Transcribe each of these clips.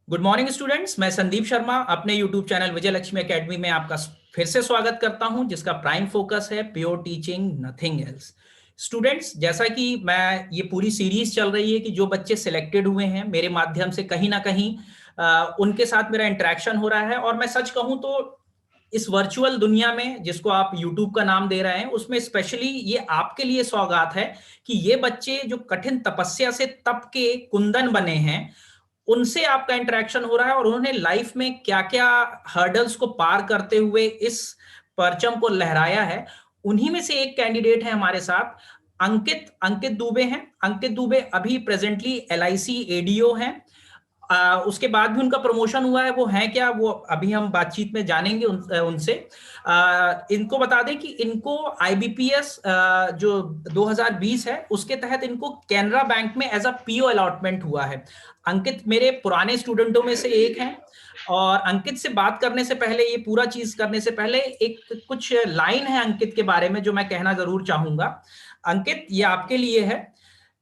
Good morning students, मैं संदीप शर्मा अपने YouTube channel विजय Lakshmi academy में आपका फिर से स्वागत करता हूं, जिसका प्राइम फोकस है pure teaching nothing else. Students, जैसा कि मैं ये पूरी सीरीज चल रही है कि जो बच्चे सिलेक्टेड हुए हैं मेरे माध्यम से कहीं ना कहीं उनके साथ मेरा इंटरेक्शन हो रहा है। और मैं सच कहूं तो इस वर्चुअल दुनिया में जिसको आप यूट्यूब का नाम दे रहे हैं, उसमें स्पेशली ये आपके लिए सौगात है कि ये बच्चे जो कठिन तपस्या से तप के कुंदन बने हैं, उनसे आपका इंटरेक्शन हो रहा है और उन्होंने लाइफ में क्या क्या हर्डल्स को पार करते हुए इस परचम को लहराया है। उन्हीं में से एक कैंडिडेट है हमारे साथ, अंकित अंकित दुबे हैं। अंकित दुबे अभी प्रेजेंटली एलआईसी एडीओ हैं। उसके बाद भी उनका प्रमोशन हुआ है, वो है क्या, वो अभी हम बातचीत में जानेंगे उनसे। इनको बता दें कि इनको आईबीपीएस जो 2020 है उसके तहत इनको कैनरा बैंक में एज अ पीओ अलॉटमेंट हुआ है। अंकित मेरे पुराने स्टूडेंटों में से एक हैं। और अंकित से बात करने से पहले, ये पूरा चीज करने से पहले, एक कुछ लाइन है अंकित के बारे में जो मैं कहना जरूर चाहूंगा। अंकित, ये आपके लिए है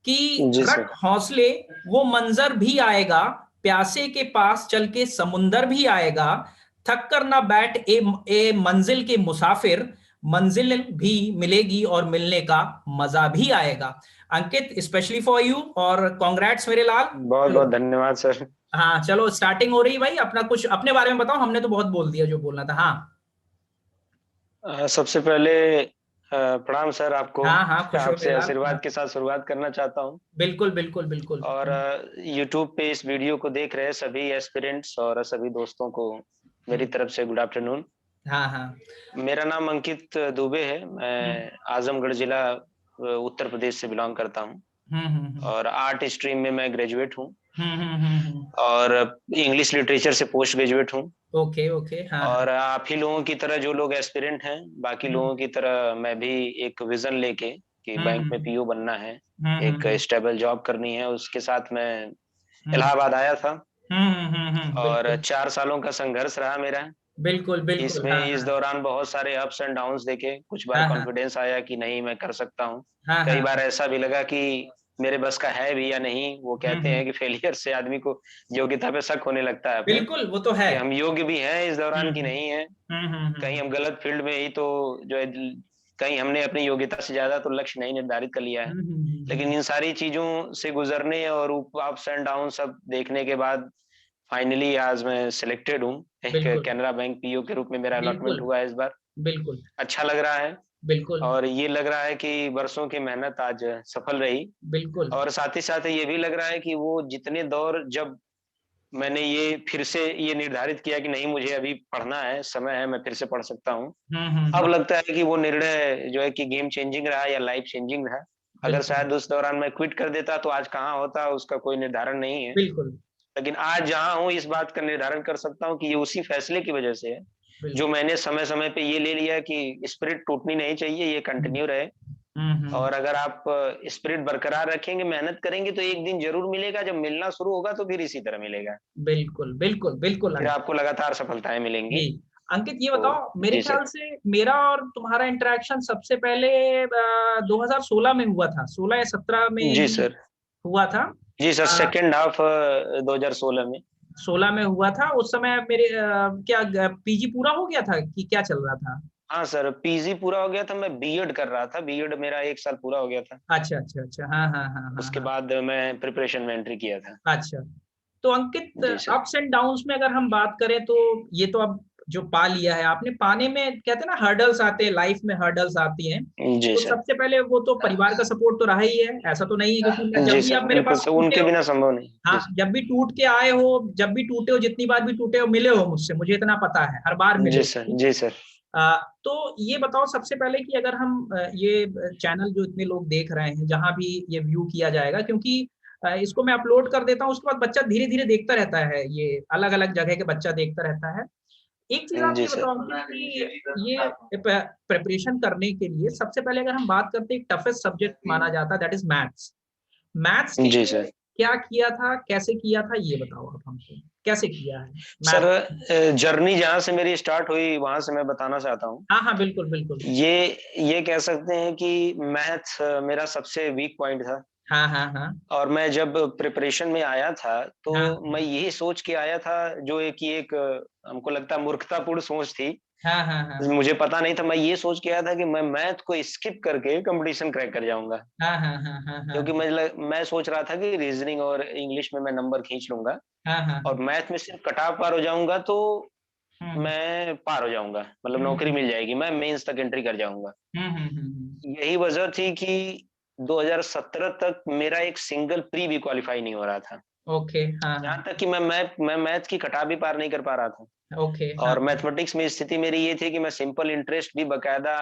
कि जी रख सर। हौसले, वो मंजर भी आएगा, प्यासे के पास चल के समुंदर भी आएगा, थक कर ना बैठ ए मंजिल के मुसाफिर, मंजिल भी मिलेगी और मिलने का मजा भी आएगा। अंकित, स्पेशली फॉर यू, और कॉन्ग्रेट्स मेरे लाल। बहुत चलो, बहुत धन्यवाद सर। हाँ चलो स्टार्टिंग हो रही भाई। अपना कुछ अपने बारे में बताओ, हमने तो बहुत बोल दिया जो बोलना था। हाँ सबसे पहले प्रणाम सर आपको। हाँ हाँ, खुश हो मेरे आपसे लाल। हाँ, आशीर्वाद के साथ शुरुआत करना चाहता हूँ। बिल्कुल बिल्कुल बिल्कुल। और यूट्यूब पे इस वीडियो को देख रहे सभी एस्पिरेंट्स और सभी दोस्तों को मेरी हम्म, तरफ से गुड आफ्टरनून। हाँ हाँ। मेरा नाम अंकित दुबे है। हम्म मैं आजमगढ़ जिला उत्तर प्रदेश से बिलोंग करता हूँ। हम्म। और आर्ट स्ट्रीम में मैं ग्रेजुएट हूँ। हम्म। और इंग्लिश लिटरेचर से पोस्ट ग्रेजुएट हूँ। ओके ओके, हाँ हाँ। और आप ही लोगों की तरह जो लोग एस्पिरेंट हैं, बाकी हम्म लोगों की तरह मैं भी एक विजन लेके कि बैंक में हम्म पीओ बनना है, एक हम्म स्टेबल जॉब करनी है, उसके साथ मैं हम्म इलाहाबाद आया था। और बिल्कुल 4 सालों का संघर्ष रहा मेरा। बिल्कुल बिल्कुल, इसमें हाँ इस हाँ दौरान बहुत सारे अप्स एंड डाउन्स देखे। कुछ बार हाँ हाँ कॉन्फिडेंस आया कि नहीं मैं कर सकता हूँ। हाँ कई हाँ। बार ऐसा भी लगा कि मेरे बस का है भी या नहीं। वो कहते हैं हम्म। कि फेलियर से आदमी को योग्यता पे शक होने लगता है अपने, बिल्कुल, वो तो है। कि हम योग्य भी हैं इस दौरान कि हम्म नहीं है। कहीं हम्म। हम गलत फील्ड में ही तो जो है, कहीं हमने अपनी योग्यता से ज्यादा तो लक्ष्य नहीं निर्धारित कर लिया है। लेकिन इन सारी चीजों से गुजरने और अप्स एंड डाउन सब देखने के बाद फाइनली आज मैं सिलेक्टेड हूँ। एक बिल्कुल कैनरा बैंक पीओ के रूप में मेरा अलॉटमेंट बिल्कुल हुआ है इस बार। बिल्कुल अच्छा लग रहा है। बिल्कुल और ये लग रहा है कि वर्षों की मेहनत आज सफल रही। बिल्कुल और साथ ही साथ ये भी लग रहा है कि वो जितने दौर जब मैंने ये फिर से ये निर्धारित किया कि नहीं मुझे अभी पढ़ना है, समय है, मैं फिर से पढ़ सकता हूँ। अब हम्म। लगता है कि वो निर्णय जो है कि गेम चेंजिंग रहा या लाइफ चेंजिंग रहा। अगर बिल्कुल शायद उस दौरान मैं क्विट कर देता तो आज कहाँ होता उसका कोई निर्धारण नहीं है। बिल्कुल लेकिन आज जहाँ हूँ इस बात का निर्धारण कर सकता हूँ कि ये उसी फैसले की वजह से है, जो बिल्कुल। मैंने समय समय पे ये ले लिया कि स्पिरिट टूटनी नहीं चाहिए, ये हम्म कंटिन्यू रहे। हम्म। और अगर आप स्पिरिट बरकरार रखेंगे, मेहनत करेंगे तो एक दिन जरूर मिलेगा। जब मिलना शुरू होगा तो फिर इसी तरह मिलेगा। बिल्कुल बिल्कुल बिल्कुल फिर अंकित आपको लगातार सफलताएं जी। मिलेंगी। अंकित, ये तो बताओ, मेरे जी ख्याल सर। से मेरा और तुम्हारा इंटरेक्शन सबसे पहले 2016 में हुआ था, 16 या 17 में जी ही सर। हुआ था। जी सर, सेकेंड हाफ 2016 में। 16 में हुआ था। उस समय मेरे क्या पीजी पूरा हो गया था कि क्या चल रहा था? हाँ सर, पीजी पूरा हो गया था। मैं बीएड कर रहा था, बीएड मेरा 1 साल पूरा हो गया था। अच्छा अच्छा अच्छा, हाँ हाँ हाँ हाँ उसके हाँ। बाद मैं प्रिपरेशन में एंट्री किया था। अच्छा, तो अंकित, जी सर। अप्स एंड डाउन्स में अगर हम बात करें तो ये तो अब जो पा लिया है आपने, पाने में कहते हैं ना हर्डल्स आते हैं, लाइफ में हर्डल्स आती हैं। जी तो सर। सबसे पहले वो तो परिवार का सपोर्ट तो रहा ही है, ऐसा तो नहीं है, क्योंकि जी जब भी सर, आप मेरे बिल्कुल पास सर, टूटे उनके हो, बिना संभव नहीं। हाँ जी सर। जब भी टूट के आए हो, जब भी टूटे हो, जितनी बार भी टूटे हो, मिले हो मुझसे, मुझे इतना पता है, हर बार मिले जी हो, सर। ठीक है। जी सर। तो ये बताओ सबसे पहले कि अगर हम ये चैनल जो इतने लोग देख रहे हैं, जहां भी ये व्यू किया जाएगा, क्योंकि इसको मैं अपलोड कर देता हूँ, उसके बाद बच्चा धीरे धीरे देखता रहता है, ये अलग अलग जगह के बच्चा देखता रहता है। एक चीज आप जी ये सर। बताओ कि ये प्रिपरेशन करने के लिए सबसे पहले अगर हम बात करते हैं, टफेस्ट सब्जेक्ट माना जाता है, दैट इज मैथ्स। मैथ्स के जी लिए सर। क्या किया था, कैसे किया था, ये बताओ आप हमको, कैसे किया है सर, मैथ? जर्नी जहाँ से मेरी स्टार्ट हुई वहां से मैं बताना चाहता हूँ। हाँ हाँ, बिल्कुल बिल्कुल। ये कह सकते हैं कि मैथ्स मेरा सबसे वीक पॉइंट था। हाँ हाँ हाँ और मैं जब प्रिपरेशन में आया था तो हाँ मैं यही सोच के आया था, जो एक हमको लगता है मूर्खतापूर्ण सोच थी। हाँ हाँ हाँ मुझे पता नहीं था, मैं ये सोच के आया था कि मैं मैथ को स्किप करके कंपटीशन क्रैक कर जाऊंगा। हाँ हाँ हाँ हाँ हाँ क्योंकि मैं सोच रहा था कि रीजनिंग और इंग्लिश में मैं नंबर खींच लूंगा हाँ हाँ और मैथ में सिर्फ कट ऑफ पार हो जाऊंगा तो हम्म मैं पार हो जाऊंगा, मतलब नौकरी हम्म मिल जाएगी, मैं मेंस तक एंट्री कर जाऊंगा। हम्म। यही वजह थी कि 2017 तक मेरा एक सिंगल प्री भी क्वालिफाई नहीं हो रहा था। ओके हाँ हाँ यहाँ तक कि मैं मैथ की कटा भी पार नहीं कर पा रहा था। ओके हाँ और मैथमेटिक्स में स्थिति मेरी ये थी कि मैं सिंपल इंटरेस्ट भी बकायदा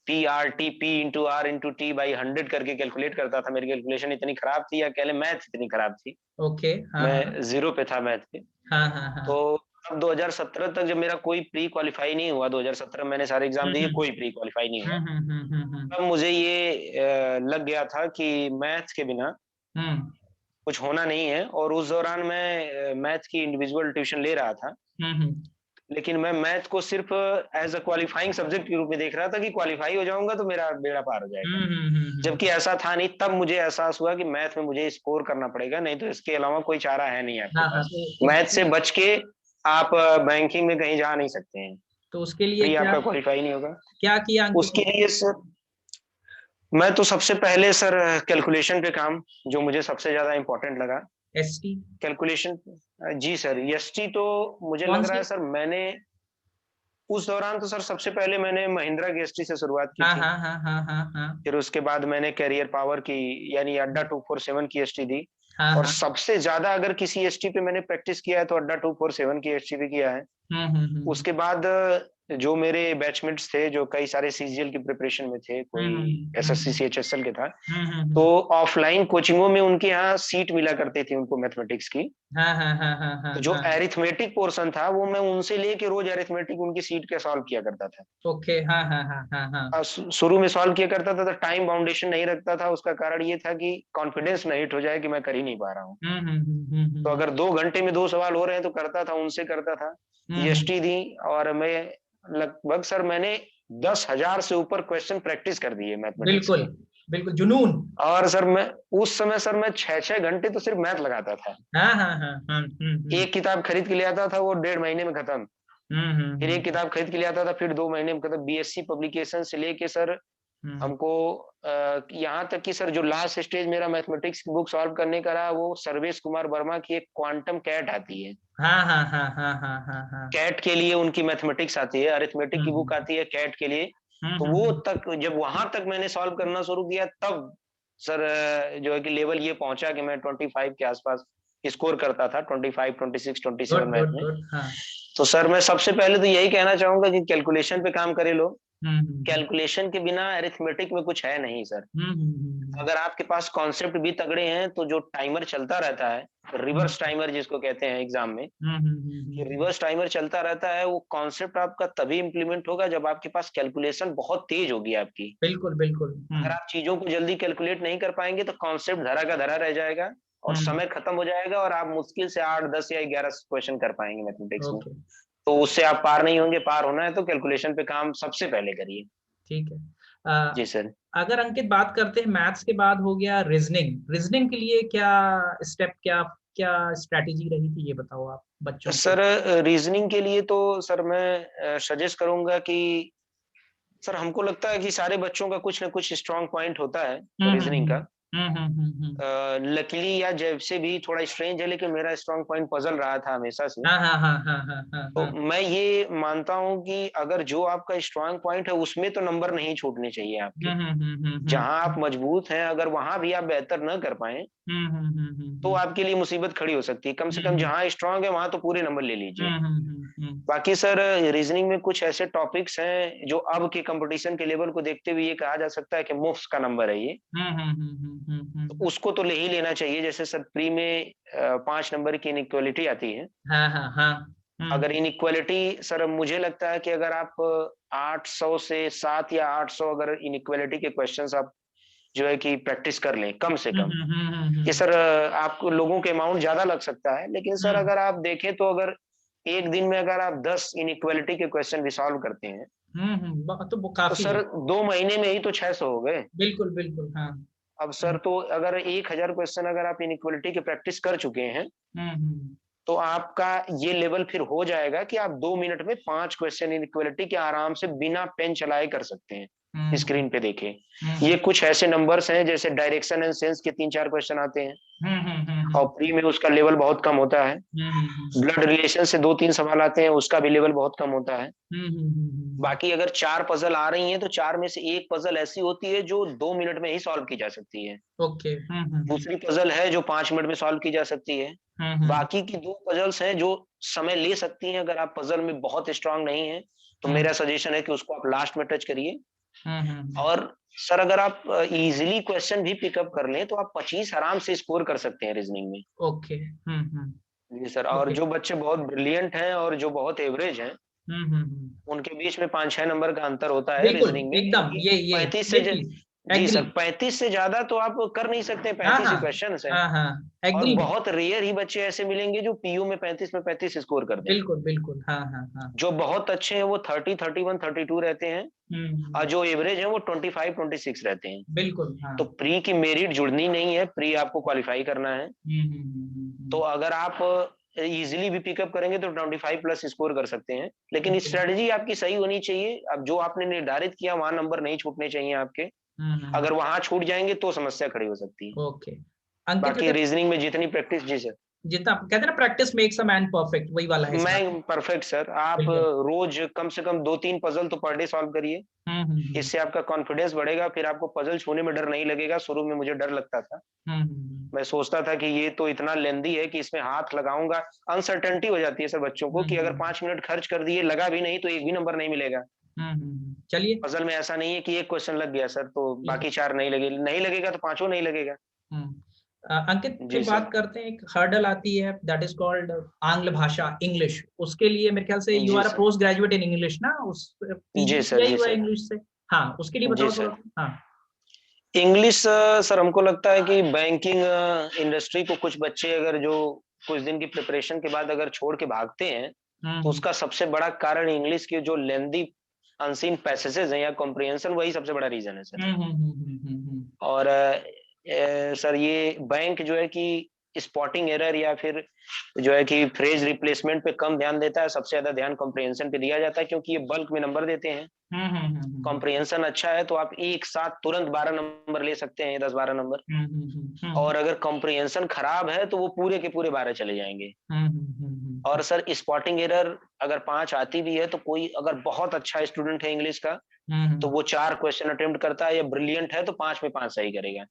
P R T P into R into T by 100 करके कैलकुलेट करता था। मेरी कैलकुलेशन इतनी खराब थी, या कह ले मैथ इतनी खराब थी, ओके हाँ हाँ मैं जीरो पे था मैथ पे। हाँ हाँ हाँ तो अब 2017 तक जब मेरा कोई प्री क्वालिफाई नहीं हुआ, 2017 मैंने सारे एग्जाम दिए, हम्म कोई प्री क्वालिफाई नहीं हुआ, हम्म। तब मुझे ये लग गया था कि मैथ के बिना हम्म कुछ होना नहीं है। और उस दौरान मैं मैथ की इंडिविजुअल ट्यूशन ले रहा था, हम्म लेकिन मैं मैथ को सिर्फ एज अ क्वालिफाइंग सब्जेक्ट के रूप में देख रहा था कि क्वालिफाई हो जाऊंगा तो मेरा बेड़ा पार हो जाएगा। जबकि ऐसा था नहीं। तब मुझे एहसास हुआ कि मैथ में मुझे स्कोर करना पड़ेगा, नहीं तो इसके अलावा कोई चारा है नहीं आपके हाँ हाँ पास। तो मैथ से उसके बच के आप बैंकिंग में कहीं जा नहीं सकते हैं, तो उसके लिए प्री क्या आपका क्वालिफाई नहीं होगा। क्या किया अंकित उसके ने? लिए सर मैं तो सबसे पहले सर कैलकुलेशन पे काम, जो मुझे सबसे ज्यादा इंपॉर्टेंट लगा। एसटी कैलकुलेशन, जी सर, एसटी तो मुझे कौन लग रहा है सी? सर मैंने उस दौरान तो सर सबसे पहले मैंने महिंद्रा की एसटी से शुरुआत की हाँ थी। हाँ हाँ हाँ हाँ हाँ फिर उसके बाद मैंने कैरियर पावर की, यानी अड्डा 247 की एसटी दी। हाँ और हाँ सबसे ज्यादा अगर किसी एसटी पे मैंने प्रैक्टिस किया है तो अड्डा 247 की एसटी पे किया है। हम्म। उसके बाद जो मेरे बैचमेट्स थे जो कई सारे सीजीएल की प्रिपरेशन में थे, कोई एसएससी सीएचएसएल के था, तो हम्म। ऑफलाइन कोचिंगों में उनके यहाँ सीट मिला करती थी उनको मैथमेटिक्स की। हाँ हाँ हाँ हाँ हाँ तो जो हाँ एरिथमेटिक पोर्शन था वो मैं उनसे लेके रोज एरिथमेटिक उनकी सीट के सॉल्व किया करता था। ओके हाँ हाँ हाँ हाँ हाँ शुरू में सॉल्व किया करता था तो टाइम बाउंडेशन नहीं रखता था। उसका कारण ये था कि कॉन्फिडेंस ना हिट हो जाए कि मैं कर ही नहीं पा रहा हूँ। तो हम्म अगर 2 घंटे में 2 सवाल हो रहे हैं तो करता था, उनसे करता था। हम्म। एसटी दी और मैं लगभग सर मैंने 10,000 से ऊपर क्वेश्चन प्रैक्टिस कर दिए मैथमेटिक्स बिल्कुल के। बिल्कुल जुनून। और सर मैं उस समय सर मैं 6-6 घंटे तो सिर्फ मैथ लगाता था। हाँ हाँ हाँ हाँ एक किताब खरीद के ले आता था, वो 1.5 महीने में खत्म। फिर एक हम्म। किताब खरीद के ले आता था, फिर 2 महीने में खत्म। बीएससी पब्लिकेशन से लेके सर हम्म। हमको यहाँ तक कि सर जो लास्ट स्टेज मेरा मैथमेटिक्स की बुक सॉल्व करने का रहा, वो सर्वेश कुमार वर्मा की एक क्वांटम कैट आती है। हाँ हाँ हाँ हाँ हाँ हाँ हाँ कैट के लिए उनकी मैथमेटिक्स आती है, अरिथमेटिक की बुक हम्म आती है कैट के लिए। तो वो हम्म। तक जब वहां तक मैंने सॉल्व करना शुरू किया तब सर जो है कि लेवल ये पहुंचा कि मैं 25 के आसपास स्कोर करता था, 25, 26, 27 गुड मैथ गुड में। गुड हाँ तो सर मैं सबसे पहले तो यही कहना चाहूंगा कि कैलकुलेशन पे काम करे लोग। हम्म कैलकुलेशन के बिना अरिथमेटिक में कुछ है नहीं सर। हम्म अगर आपके पास कॉन्सेप्ट भी तगड़े हैं तो जो टाइमर चलता रहता है, रिवर्स टाइमर जिसको कहते हैं एग्जाम में, कि रिवर्स टाइमर चलता रहता है, वो कॉन्सेप्ट आपका तभी इंप्लीमेंट होगा जब आपके पास कैलकुलेशन बहुत तेज होगी आपकी। बिल्कुल बिल्कुल अगर आप चीजों को जल्दी कैलकुलेट नहीं कर पाएंगे तो कॉन्सेप्ट धरा का धरा रह जाएगा और हम्म समय खत्म हो जाएगा और आप मुश्किल से 8, 10 या 11 क्वेश्चन कर पाएंगे मैथमेटिक्स में। ओके तो उससे आप पार नहीं होंगे। पार होना है तो कैलकुलेशन पे काम सबसे पहले करिए। ठीक है। जी सर। अगर अंकित बात करते हैं मैथ्स के बाद हो गया रीजनिंग रीजनिंग के लिए क्या स्टेप क्या क्या स्ट्रैटेजी रही थी ये बताओ आप बच्चों के सर रीजनिंग के लिए तो सर मैं सजेस्ट करूंगा कि सर हमको लगता है कि सारे बच्चों का कुछ ना कुछ स्ट्रांग पॉइंट होता है रीजनिंग का। हम्म। लकीली या जैसे भी थोड़ा स्ट्रेंज है, लेकिन मेरा स्ट्रांग पॉइंट पजल रहा था हमेशा से। हाँ हाँ हाँ हाँ हाँ हाँ तो हाँ मैं ये मानता हूं कि अगर जो आपका स्ट्रांग पॉइंट है उसमें तो नंबर नहीं छूटने चाहिए आपके। जहां आप मजबूत हैं अगर वहां भी आप बेहतर न कर पाए तो आपके लिए मुसीबत खड़ी हो सकती है। कम से कम जहां स्ट्रांग है वहां तो पूरे नंबर ले लीजिए। बाकी सर रीजनिंग में कुछ ऐसे टॉपिक्स हैं जो अब के कंपटीशन के लेवल को देखते हुए ये कहा जा सकता है कि मुफ्त का नंबर है ये। तो उसको तो ले ही लेना चाहिए। जैसे सर प्री में 5 नंबर की इनइक्वालिटी आती है। हाँ हाँ हाँ अगर इनइक्वालिटी सर मुझे लगता है कि अगर आप 800 से 7 या 800 अगर इनइक्वालिटी के क्वेश्चंस आप जो है कि प्रैक्टिस कर लें कम से कम। ये सर आपको लोगों के अमाउंट ज्यादा लग सकता है, लेकिन सर अगर आप देखें तो अगर एक दिन में अगर आप 10 इनइक्वालिटी के क्वेश्चन भी सॉल्व करते हैं तो वो तो काफी सर है। 2 महीने में ही तो 600 हो गए। बिल्कुल बिल्कुल हाँ अब सर तो अगर 1000 क्वेश्चन अगर आप इनइक्वालिटी की प्रैक्टिस कर चुके हैं, तो आपका ये लेवल फिर हो जाएगा कि आप 2 मिनट में 5 क्वेश्चन इनइक्वालिटी के आराम से बिना पेन चलाए कर सकते हैं। स्क्रीन पे देखें, ये कुछ ऐसे नंबर्स हैं जैसे डायरेक्शन एंड सेंस के 3-4 क्वेश्चन आते हैं और प्री में उसका लेवल बहुत कम होता है। ब्लड रिलेशन से 2-3 सवाल आते हैं, उसका भी लेवल बहुत कम होता है। बाकी अगर 4 पजल आ रही हैं तो 4 में से एक पजल ऐसी होती है जो 2 मिनट में ही सॉल्व की जा सकती है। ओके। दूसरी पजल है जो 5 मिनट में सॉल्व की जा सकती है। बाकी की 2 पजल्स हैं जो समय ले सकती हैं। अगर आप पजल में बहुत स्ट्रांग नहीं है तो मेरा सजेशन है कि उसको आप लास्ट में टच करिए। और सर अगर आप इजीली क्वेश्चन भी पिकअप कर लें तो आप 25 आराम से स्कोर कर सकते हैं रीजनिंग में। ओके। जी सर। और जो बच्चे बहुत ब्रिलियंट हैं और जो बहुत एवरेज हैं, उनके बीच में 5-6 नंबर का अंतर होता है बिल्कुल रीजनिंग में, एकदम क्योंकि ये 35 से जी एग्री। सर 35 से ज्यादा तो आप कर नहीं सकते। हाँ 35 ही हाँ क्वेश्चन है हाँ हाँ और एग्री। बहुत रेयर ही बच्चे ऐसे मिलेंगे जो पीयू में 35 में 35 स्कोर कर दें। बिल्कुल बिल्कुल हाँ हाँ हाँ। जो बहुत अच्छे हैं वो 30, 31, 32 रहते हैं और जो एवरेज है वो 25, 26 रहते हैं। बिल्कुल हाँ। तो प्री की मेरिट जुड़नी नहीं है, प्री आपको क्वालिफाई करना है। तो अगर आप इजीली भी पिकअप करेंगे तो 25 प्लस स्कोर कर सकते हैं, लेकिन स्ट्रेटजी आपकी सही होनी चाहिए। अब जो आपने निर्धारित किया वहां नंबर नहीं छूटने चाहिए आपके। अगर वहां छूट जाएंगे तो समस्या खड़ी हो सकती है। ओके अंकित, बाकी रीजनिंग में जितनी प्रैक्टिस, जी सर, जितना कहते हैं ना practice makes a man perfect, वही वाला है इसका। मैं परफेक्ट सर। आप रोज कम से कम 2-3 पजल तो पर डे सॉल्व करिए। इससे आपका कॉन्फिडेंस बढ़ेगा, फिर आपको पजल छूने में डर नहीं लगेगा। शुरू में मुझे डर लगता था, मैं सोचता था कि ये तो इतना लेंदी है कि इसमें हाथ लगाऊंगा। अनसर्टेनिटी हो जाती है सर बच्चों को कि अगर 5 मिनट खर्च कर दिए, लगा भी नहीं तो एक भी नंबर नहीं मिलेगा। चलिए पजल में ऐसा नहीं है कि एक क्वेश्चन लग गया सर तो बाकी 4 नहीं लगे, नहीं लगेगा तो 5 नहीं लगेगा। अंकित फिर जी सर। बात करते हैं, एक हर्डल आती है दैट इज कॉल्ड आंग्ल भाषा, इंग्लिश। उसके लिए मेरे ख्याल से U G R a sir. Post graduate in English ना, उस पीजी जी भी सर। किया ही जी हुआ है सर। इंग्लिश से। हाँ उसके लिए जी बताओ थोड़ा सर। सा। हाँ इंग्लिश सर हमको लगता है कि बैंकिंग इंडस्ट्री को कुछ बच्चे अगर जो कुछ दिन की प्रिपरेशन के बाद अगर छोड़ के भागते हैं, तो उसका सबसे बड़ा कारण इंग्लिश की जो लेंदी अनसीन पैसेजेस हैं या कॉम्प्रिहेंशन, वही सबसे बड़ा रीजन है सर। और सर ये बैंक जो है कि स्पॉटिंग एरर या फिर जो है कि फ्रेज रिप्लेसमेंट पे कम ध्यान देता है, सबसे ज्यादा ध्यान कॉम्प्रिहेंशन पे दिया जाता है, क्योंकि ये बल्क में नंबर देते हैं। कॉम्प्रिहेंशन अच्छा है तो आप एक साथ तुरंत 12 नंबर ले सकते हैं, 10-12 नंबर। और अगर कॉम्प्रिहेंशन खराब है तो वो पूरे के पूरे 12 चले जाएंगे। और सर स्पॉटिंग एरर अगर 5 आती भी है तो कोई अगर बहुत अच्छा स्टूडेंट है इंग्लिश का, तो वो 4 क्वेश्चन अटेम्प्ट करता है या ब्रिलियंट है तो 5 में 5 सही करेगा।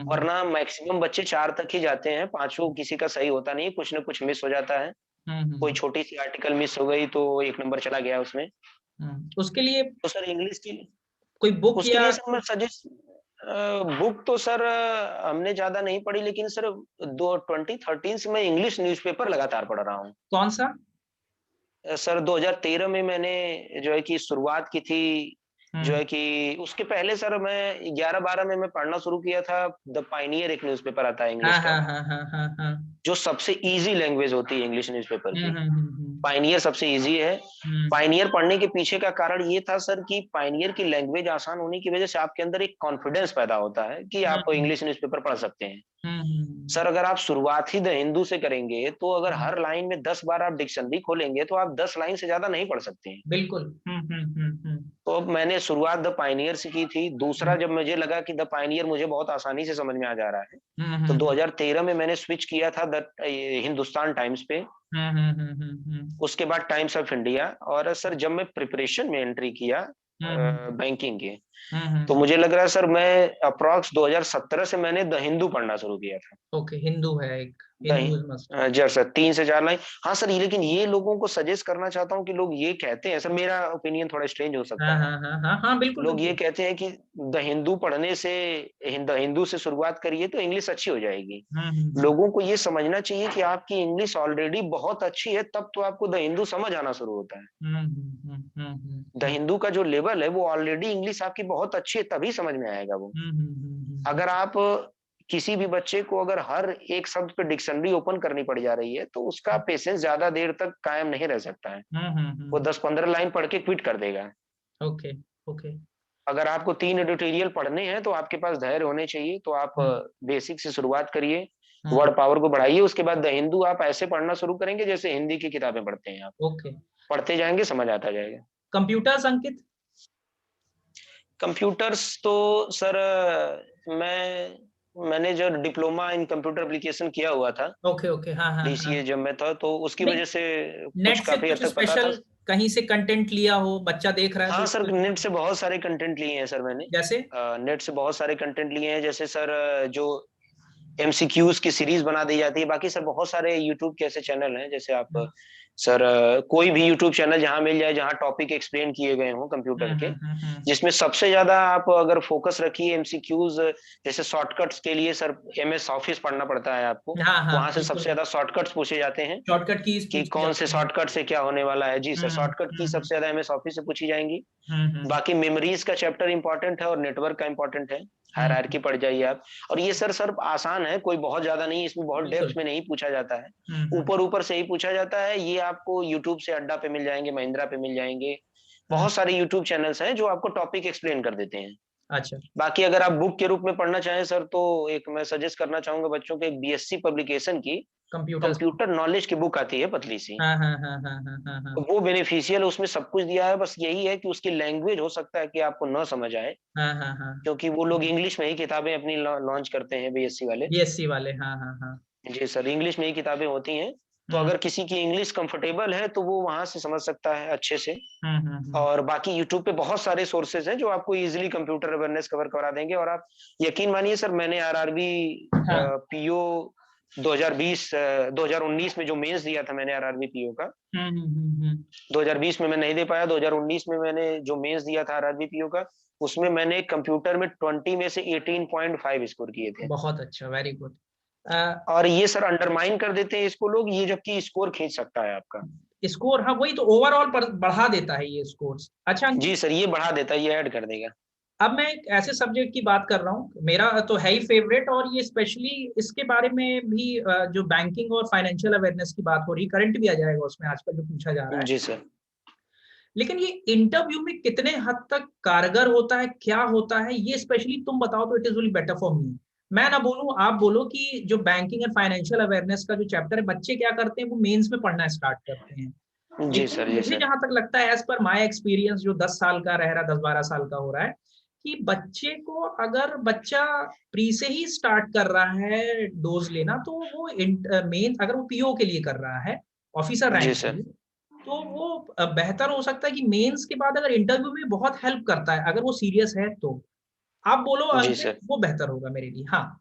वरना मैक्सिमम बच्चे 4 तक ही जाते हैं, 5 किसी का सही होता नहीं, कुछ ना कुछ मिस हो जाता है। कोई छोटी सी आर्टिकल मिस हो गई तो 1 नंबर चला गया उसमें। उसके लिए तो सर इंग्लिश की कोई बुक उसके या लिए सर मैं सजेस्ट बुक तो सर हमने ज्यादा नहीं पढ़ी, लेकिन सर 2013 से मैं इंग्लिश न्यूज़पेपर लगातार पढ़ रहा हूँ। कौन सा? सर 2013 में मैंने जो है कि शुरुआत की थी। जो है कि उसके पहले सर मैं 11-12 में मैं पढ़ना शुरू किया था द पायनियर, एक न्यूज़पेपर आता है हाँ इंग्लिश हाँ का, हाँ हाँ हाँ हाँ। जो सबसे इजी लैंग्वेज होती है इंग्लिश न्यूज़पेपर की। पायनियर सबसे इजी है। पायनियर पढ़ने के पीछे का कारण ये था सर कि पायनियर की लैंग्वेज आसान होने की वजह से आपके अंदर एक कॉन्फिडेंस पैदा होता है कि आप इंग्लिश न्यूज़पेपर पढ़ सकते हैं। सर अगर आप शुरुआत ही द हिंदू से करेंगे तो अगर हर लाइन में 10 बार आप डिक्शनरी खोलेंगे तो आप 10 लाइन से ज्यादा नहीं पढ़ सकते हैं। बिल्कुल। तो अब मैंने शुरुआत द पायनियर से की थी। दूसरा, जब मुझे लगा कि द पायनियर मुझे बहुत आसानी से समझ में आ जा रहा है, तो 2013 में मैंने स्विच किया था द हिंदुस्तान टाइम्स पे। उसके बाद टाइम्स ऑफ इंडिया। और सर जब मैं प्रिपरेशन में एंट्री किया बैंकिंग के, तो मुझे लग रहा है सर मैं अप्रॉक्स 2017 से मैंने द हिंदू पढ़ना शुरू किया था। ओके हिंदू है एक, हिंदू इज मस्ट। जी सर 3 से 4 लाइन। हाँ सर, लेकिन ये लोगों को सजेस्ट करना चाहता हूँ कि लोग ये कहते हैं, सर मेरा ओपिनियन थोड़ा स्ट्रेंज हो सकता हाँ है, हाँ हाँ हाँ हाँ बिल्कुल लोग ये बिल्कुल। कहते हैं कि द हिंदू पढ़ने से, द हिंदू से शुरुआत करिए तो इंग्लिश अच्छी हो जाएगी। लोगों को ये समझना चाहिए कि आपकी इंग्लिश ऑलरेडी बहुत अच्छी है, तब तो आपको द हिंदू समझ आना शुरू होता है। द हिंदू का जो लेवल है वो ऑलरेडी इंग्लिश आपकी बहुत अच्छी है, तभी समझ में आएगा वो। अगर आप किसी भी बच्चे को अगर हर एक शब्द पे डिक्शनरी ओपन करनी पड़ जा रही है तो उसका पेशेंस ज्यादा देर तक कायम नहीं रह सकता है। वो 10-15 लाइन पढ़ के क्विट कर देगा। Okay okay. अगर आपको 3 एडिटोरियल पढ़ने हैं तो आपके पास धैर्य होने चाहिए, तो आप बेसिक से शुरुआत करिए, वर्ड पावर को बढ़ाइए, उसके बाद द हिंदू आप ऐसे पढ़ना शुरू करेंगे जैसे हिंदी की किताबें पढ़ते हैं आप। ओके। पढ़ते जाएंगे, समझ आता जाएगा। कंप्यूटर्स अंकित? कंप्यूटर्स तो सर मैंने जो डिप्लोमा इन कंप्यूटर एप्लीकेशन किया हुआ था, ओके ओके, हाँ हाँ डीसीए हाँ। जब मैं था, तो उसकी नहीं, वजह से कुछ नेट से काफी हद कुछ तक पता था। स्पेशल कहीं से कंटेंट लिया हो, बच्चा देख रहा है हाँ तो सर, नेट से बहुत सारे कंटेंट लिए हैं सर मैंने। जैसे? नेट से बहुत सारे कंटेंट लिए हैं, जैसे सर जो एमसीक्यूज की सीरीज बना दी जाती है। बाकी सर बहुत सारे यूट्यूब के ऐसे चैनल हैं, जैसे आप सर कोई भी यूट्यूब चैनल जहां मिल जाए जहां टॉपिक एक्सप्लेन किए गए हों कंप्यूटर के, जिसमें सबसे ज्यादा आप अगर फोकस रखिए एमसीक्यूज, जैसे शॉर्टकट्स के लिए सर एमएस ऑफिस पढ़ना पड़ता है आपको, हाँ हाँ वहां से सबसे बिल्कुल, ज्यादा शॉर्टकट्स पूछे जाते हैं शॉर्टकट कीज कि पूछी कौन से जाती हैं। शॉर्टकट से क्या होने वाला है। जी सर, शॉर्टकट की हम्म। सबसे ज्यादा एमएस ऑफिस से पूछी जाएंगी। हम्म। बाकी मेमोरीज का चैप्टर इंपॉर्टेंट है और नेटवर्क का इंपॉर्टेंट है, हायरार्की हम्म। पढ़ जाइए आप। और ये सर आसान है, कोई बहुत ज्यादा नहीं, इसमें बहुत बिल्कुल। डेप्थ में नहीं पूछा जाता है, हम्म। ऊपर ऊपर से ही पूछा जाता है। ये आपको यूट्यूब से अड्डा पे मिल जाएंगे, महिंद्रा पे मिल जाएंगे, हम्म। बहुत सारे यूट्यूब चैनल्स हैं जो आपको टॉपिक एक्सप्लेन कर देते हैं। अच्छा। बाकी अगर आप बुक के रूप में पढ़ना चाहें सर, तो एक मैं सजेस्ट करना चाहूंगा बच्चों को, एक बीएससी पब्लिकेशन की कंप्यूटर्स। कंप्यूटर नॉलेज की बुक आती है, पतली सी। हाँ हाँ हाँ हाँ हाँ हाँ हाँ वो बेनिफिशियल है, उसमें सब कुछ दिया है, बस यही है कि उसकी लैंग्वेज हो सकता है कि आपको न समझ आए, हाँ हाँ हाँ। क्योंकि वो लोग इंग्लिश में ही किताबें अपनी लॉन्च करते हैं, बीएससी वाले। बीएससी वाले, हाँ हाँ हाँ। जी सर, इंग्लिश में ही किताबें होती हैं, तो हम्म अगर किसी की इंग्लिश कंफर्टेबल है तो वो वहां से समझ सकता है अच्छे से। हम्म। और बाकी यूट्यूब पे बहुत सारे सोर्सेज हैं जो आपको इजीली कंप्यूटर अवेयरनेस कवर करा देंगे। और आप यकीन मानिए सर, मैंने आरआरबी हाँ। पीओ 2019 में जो मेंस दिया था मैंने आरआरबी पीओ का, हम्म। 2020 में मैं नहीं दे पाया, 2019 में मैंने जो मेंस दिया था आरआरबी पीओ का, उसमें मैंने कंप्यूटर में 20 में से 18.5 स्कोर किए थे। बहुत अच्छा, वेरी गुड। और ये सर अंडरमाइन कर देते हैं इसको लोग, ये जबकि स्कोर खींच सकता है आपका। स्कोर, हाँ वही तो, ओवरऑल बढ़ा देता है ये स्कोर्स। अच्छा अंकित, जी सर, ये बढ़ा देता है, ये ऐड कर देगा। अब मैं एक ऐसे सब्जेक्ट की बात कर रहा हूँ, मेरा तो है ही फेवरेट, और ये स्पेशली इसके बारे में भी जो बैंकिंग और फाइनेंशियल अवेयरनेस की बात हो रही, करंट भी आ जाएगा उसमें आजकल जो पूछा जा रहा है। जी सर। लेकिन ये इंटरव्यू में कितने हद तक कारगर होता है, क्या होता है, ये स्पेशली तुम बताओ तो it is will better for me. मैं ना बोलूं, आप बोलो कि जो बैंकिंग एंड फाइनेंशियल अवेयरनेस का जो चैप्टर है, बच्चे क्या करते हैं, वो मेंस में पढ़ना स्टार्ट करते हैं। जी लेकिन सर। जी मुझे सर। जहां तक लगता है, एज पर माय एक्सपीरियंस, जो 10 साल का रह रहा, 10-12 साल का हो रहा है, कि बच्चे को, अगर बच्चा प्री से ही स्टार्ट कर रहा है डोज लेना, तो वो मेन, अगर वो पीओ के लिए कर रहा है, ऑफिसर जी रैंक के सर। लिए, तो वो बेहतर हो सकता है कि मेंस के बाद अगर इंटरव्यू में बहुत हेल्प करता है, अगर वो सीरियस है तो। आप बोलो जी अंकित, सर। वो बेहतर होगा मेरे लिए। हाँ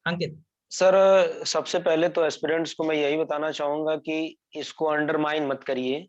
अंकित। सर सबसे पहले तो एस्पिरेंट्स को मैं यही बताना चाहूंगा कि इसको अंडरमाइन मत करिए।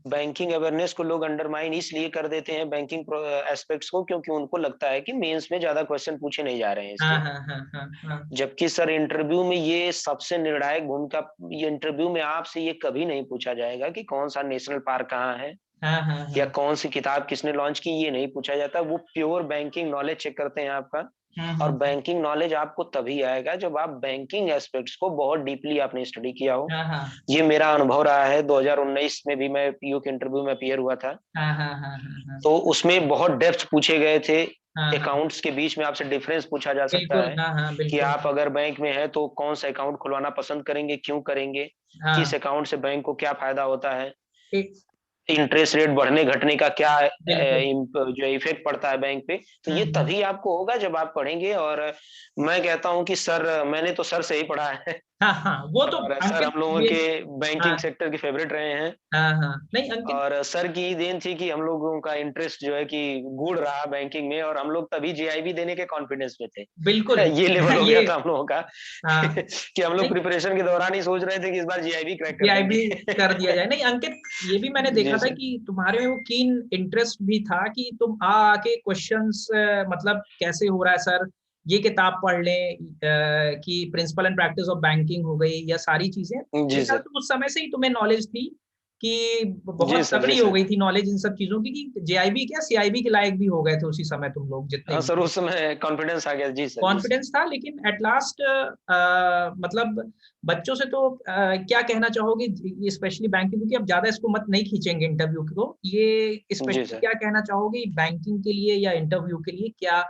बैंकिंग अवेयरनेस को लोग अंडरमाइन इसलिए कर देते हैं, बैंकिंग एस्पेक्ट्स को, क्योंकि उनको लगता है कि मेंस में ज्यादा क्वेश्चन पूछे नहीं जा रहे हैं हाँ इसके। हाँ हाँ हाँ हाँ जबकि सर इंटरव्यू में ये सबसे निर्णायक भूमिका, ये इंटरव्यू में आपसे ये कभी नहीं पूछा जाएगा कि कौन सा नेशनल पार्क कहाँ है हाँ हाँ या हाँ। कौन सी किताब किसने लॉन्च की, ये नहीं पूछा जाता। वो प्योर बैंकिंग नॉलेज चेक करते हैं आपका। और हम्म। बैंकिंग नॉलेज आपको तभी आएगा जब आप बैंकिंग एस्पेक्ट्स को बहुत डीपली आपने स्टडी किया हो। हाँ हाँ ये मेरा अनुभव रहा है, 2019 में भी मैं पीयू के इंटरव्यू में अपीयर हुआ था, हाँ हाँ हाँ हाँ तो उसमें बहुत डेप्थ पूछे गए थे। हाँ हाँ। अकाउंट्स के बीच में आपसे डिफरेंस पूछा जा सकता बिल्कुल, है हाँ हाँ कि बिल्कुल। आप अगर बैंक में है तो कौन सा अकाउंट खुलवाना पसंद करेंगे, क्यों करेंगे, किस हाँ। अकाउंट से बैंक को क्या फायदा होता है, एक। इंटरेस्ट रेट बढ़ने घटने का क्या बिल्कुल। जो इफेक्ट पड़ता है बैंक पे। तो ये हम्म। तभी आपको होगा जब आप पढ़ेंगे। और मैं कहता हूं कि सर, मैंने तो सर से ही पढ़ा है। हाँ हाँ, वो तो और सर अंकित हम लोगों ये। के हाँ बैंकिंग सेक्टर के फेवरेट रहे हैं। हाँ हाँ, नहीं अंकित। और सर की देन थी कि हम लोगों का इंटरेस्ट जो है कि गुड़ रहा बैंकिंग में, और हम लोग तभी जेआईबी देने के कॉन्फिडेंस में थे। बिल्कुल। ये लेवल हो गया ये। था हम लोगों का हाँ। कि हम लोग नहीं, प्रिपरेशन के दौरान ही सोच रहे थे कि इस बार जेआईबी क्रैक कर पीआईबी देंगे। कर दिया जाए। नहीं अंकित, ये भी मैंने देखा जी था सर। कि तुम्हारे में वो कीन इंटरेस्ट भी था, कि तुम आ आके क्वेश्चंस, मतलब कैसे हो रहा है सर, ये किताब पढ़ लें, कि principle and practice of banking हो गई, या सारी चीजें, जी मेरे ख्याल सर। से उस समय से ही तुम्हें नॉलेज थी कि बहुत तगड़ी हो गई थी नॉलेज इन सब चीजों की, कि जेआईबी क्या सीआईबी के लायक भी हो गए थे उसी समय तुम लोग जितने। हाँ सर, उस समय कॉन्फिडेंस आ गया। जी सर, कॉन्फिडेंस था, लेकिन एट लास्ट मतलब बच्चों से तो क्या कहना चाहोगे, स्पेशली बैंकिंग, क्योंकि अब ज्यादा इसको मत नहीं खींचेंगे इंटरव्यू को, ये जी स्पेशली सर। क्या कहना चाहोगे बैंकिंग के लिए या इंटरव्यू के लिए, क्या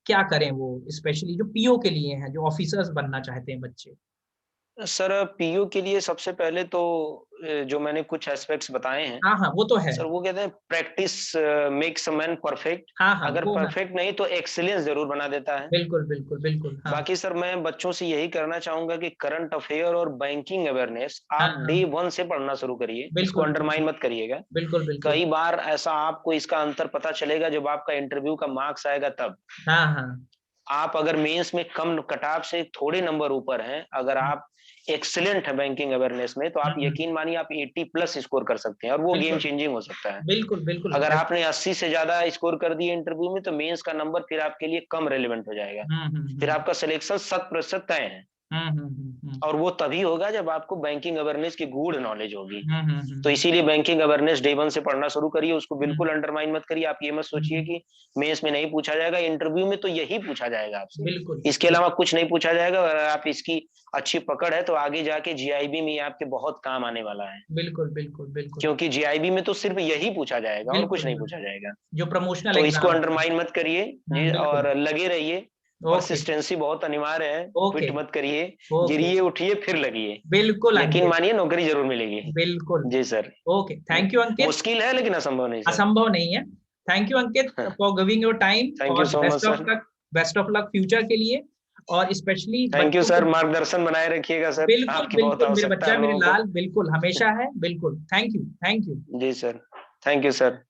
क्या करें वो, स्पेशली जो पीओ के लिए हैं, जो ऑफिसर्स बनना चाहते हैं बच्चे? सर पीयू के लिए सबसे पहले तो जो मैंने कुछ एस्पेक्ट्स बताए हैं, हाँ हाँ, वो तो है। सर वो कहते हैं practice makes a man perfect. हाँ हाँ, अगर वो मैं परफेक्ट नहीं तो एक्सीलेंस जरूर बना देता है। बिल्कुल बिल्कुल बिल्कुल। हाँ बाकी सर मैं बच्चों से यही करना चाहूंगा कि करंट अफेयर और बैंकिंग अवेयरनेस हाँ आप हाँ, डे वन से पढ़ना शुरू करिए, इसको बिल्कुल बिल्कुल अंडरमाइन मत करिएगा। बिल्कुल बिल्कुल। कई बार ऐसा आपको इसका अंतर पता चलेगा जब आपका इंटरव्यू का मार्क्स आएगा तब। हाँ हाँ। आप अगर मेंस में कम कट-ऑफ से थोड़े नंबर ऊपर हैं, अगर आप एक्सीलेंट है बैंकिंग अवेयरनेस में, तो आप यकीन मानिए आप 80 प्लस स्कोर कर सकते हैं और वो गेम बिल्कुल चेंजिंग हो सकता है। बिल्कुल बिल्कुल। अगर आपने 80 से ज़्यादा स्कोर कर दिए इंटरव्यू में, तो मेंस का नंबर फिर आपके लिए कम रिलेवेंट हो जाएगा। फिर हम्म। आपका सिलेक्शन 100% तय है। हम्म। और वो तभी होगा जब आपको बैंकिंग अवेयरनेस की गूढ़ नॉलेज होगी। तो हम्म। इसीलिए बैंकिंग अवेयरनेस डे वन से पढ़ना शुरू करिए, उसको हम्म बिल्कुल अंडरमाइन मत करिए। आप ये मत सोचिए हम्म, कि मेंस में नहीं पूछा जाएगा, इंटरव्यू में तो यही पूछा जाएगा आपसे। बिल्कुल इसके अलावा कुछ नहीं पूछा जाएगा। अगर आप इसकी अच्छी पकड़ है तो आगे जाके जीआईबी में आपके बहुत काम आने वाला है। बिल्कुल बिल्कुल बिल्कुल क्योंकि जीआईबी में तो सिर्फ यही पूछा जाएगा और कुछ बिल्कुल। नहीं पूछा जाएगा। जो प्रमोशनल तो इसको एग्जाम होता है। अंडरमाइन मत करिए जी, बिल्कुल। और लगे रहिए। ओके परसिस्टेंसी बहुत अनिवार्य है। ओके क्विट मत करिए। ओके। गिरिए उठिए फिर लगिए। बिल्कुल यकीन अंकित, मानिए नौकरी जरूर मिलेगी। बिल्कुल। Ji sir. Okay, thank you Ankit. मुश्किल है लेकिन असंभव नहीं सर। असंभव नहीं है। Thank you Ankit for giving your time, thank you और so much best of sir. Luck, best of luck future के लिए। और स्पेशली थैंक यू बच्चों सर, को, मार्गदर्शन बनाए रखिएगा सर, बिल्कुल आपकी बहुत बिल्कुल मेरे आवश्यकता है बच्चा हम मेरे लोगों को। लाल, बिल्कुल हमेशा है, बिल्कुल। Thank you thank you. जी सर। Thank you sir.